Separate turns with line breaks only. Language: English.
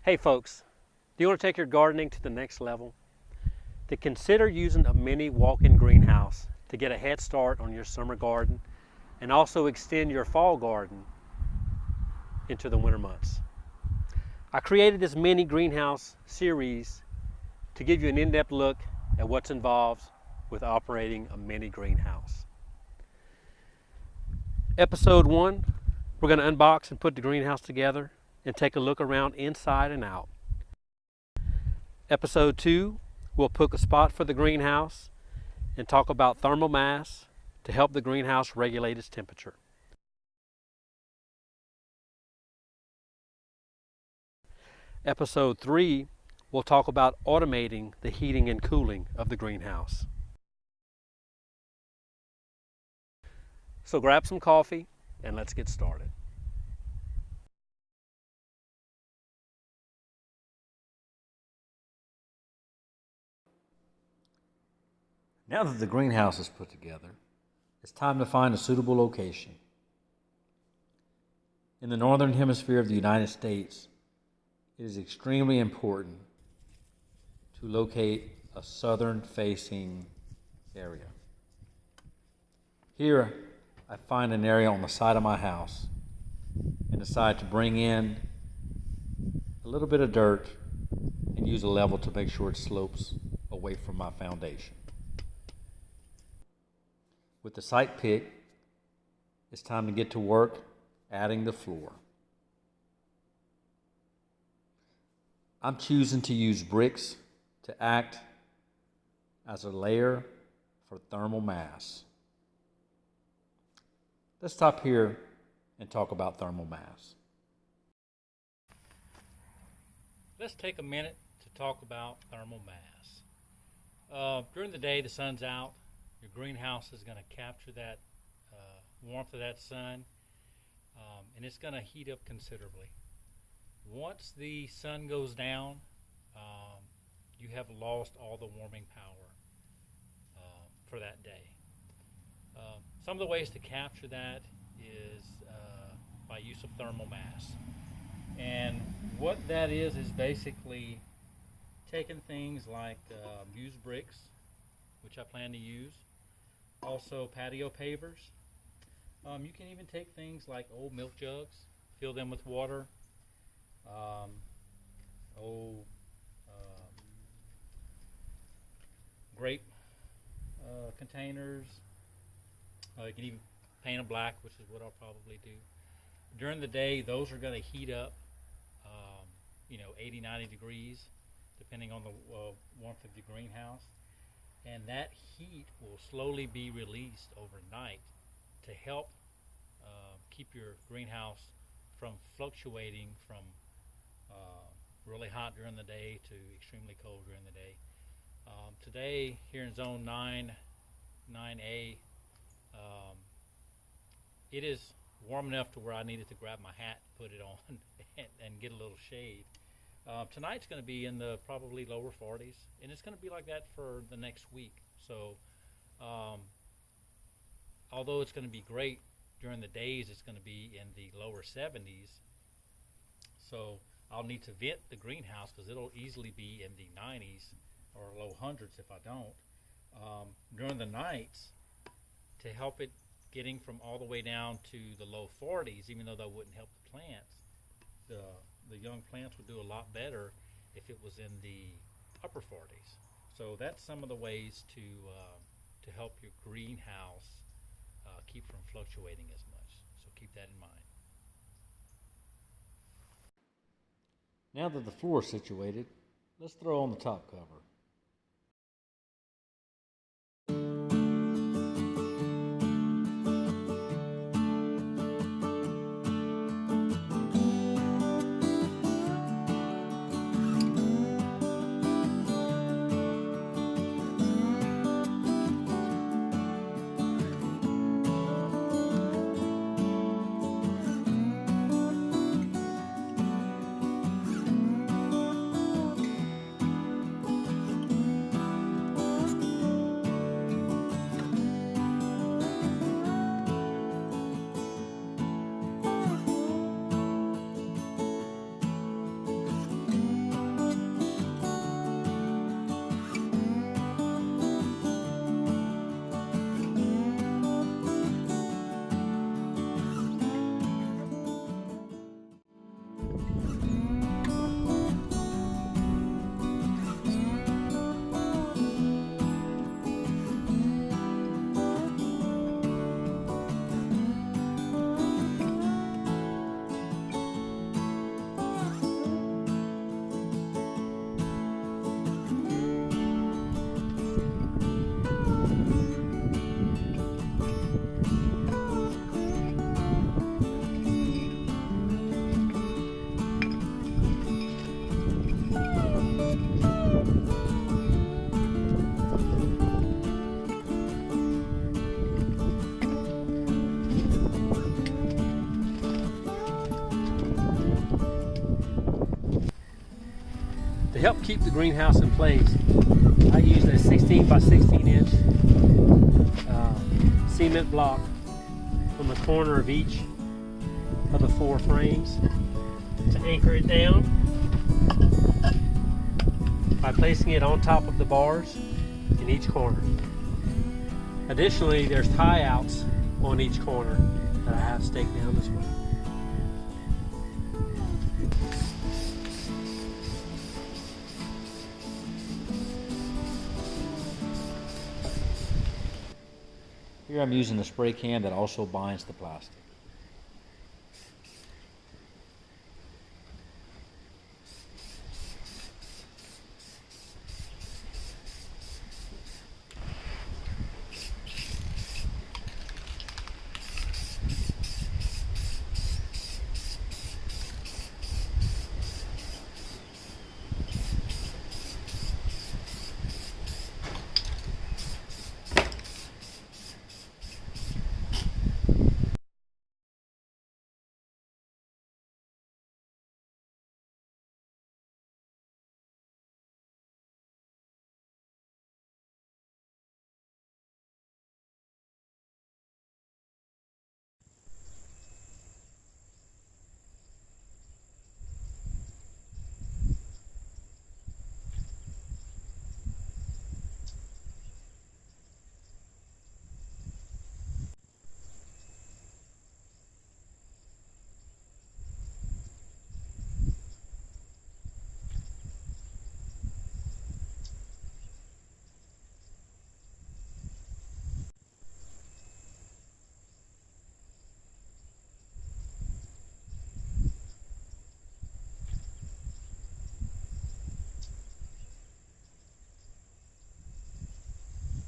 Hey folks, do you want to take your gardening to the next level? To consider using a mini walk-in greenhouse to get a head start on your summer garden and also extend your fall garden into the winter months. I created this mini greenhouse series to give you an in-depth look at what's involved with operating a mini greenhouse. Episode 1, we're going to unbox and put the greenhouse together and take a look around inside and out. Episode 2, we'll pick a spot for the greenhouse and talk about thermal mass to help the greenhouse regulate its temperature. Episode 3, we'll talk about automating the heating and cooling of the greenhouse. So grab some coffee and let's get started.
Now that the greenhouse is put together, it's time to find a suitable location. In the northern hemisphere of the United States, it is extremely important to locate a southern-facing area. Here, I find an area on the side of my house and decide to bring in a little bit of dirt and use a level to make sure it slopes away from my foundation. With the site picked, it's time to get to work adding the floor. I'm choosing to use bricks to act as a layer for thermal mass. Let's stop here and talk about thermal mass.
Let's take a minute to talk about thermal mass. During the day, the sun's out. Your greenhouse is going to capture that warmth of that sun, and it's going to heat up considerably. Once the sun goes down, you have lost all the warming power for that day. Some of the ways to capture that is by use of thermal mass. And what that is basically taking things like used bricks, which I plan to use, also patio pavers. You can even take things like old milk jugs, fill them with water, old grape containers. You can even paint them black, which is what I'll probably do. During the day, those are going to heat up 80, 90 degrees, depending on the warmth of the greenhouse. And that heat will slowly be released overnight to help keep your greenhouse from fluctuating from really hot during the day to extremely cold during the day. Today, here in zone 9A, it is warm enough to where I needed to grab my hat, put it on, and get a little shade. Tonight's going to be in the probably lower 40s, and it's going to be like that for the next week. So although it's going to be great during the days, it's going to be in the lower 70s. So I'll need to vent the greenhouse because it'll easily be in the 90s or low hundreds if I don't. During the nights, to help it getting from all the way down to the low 40s, even though that wouldn't help the plants, the young plants would do a lot better if it was in the upper 40s. So that's some of the ways to help your greenhouse keep from fluctuating as much. So keep that in mind.
Now that the floor is situated, let's throw on the top cover.
To help keep the greenhouse in place, I used a 16 by 16 inch cement block from the corner of each of the 4 frames to anchor it down by placing it on top of the bars in each corner. Additionally, there's tie outs on each corner that I have staked down as well.
Here I'm using a spray can that also binds the plastic.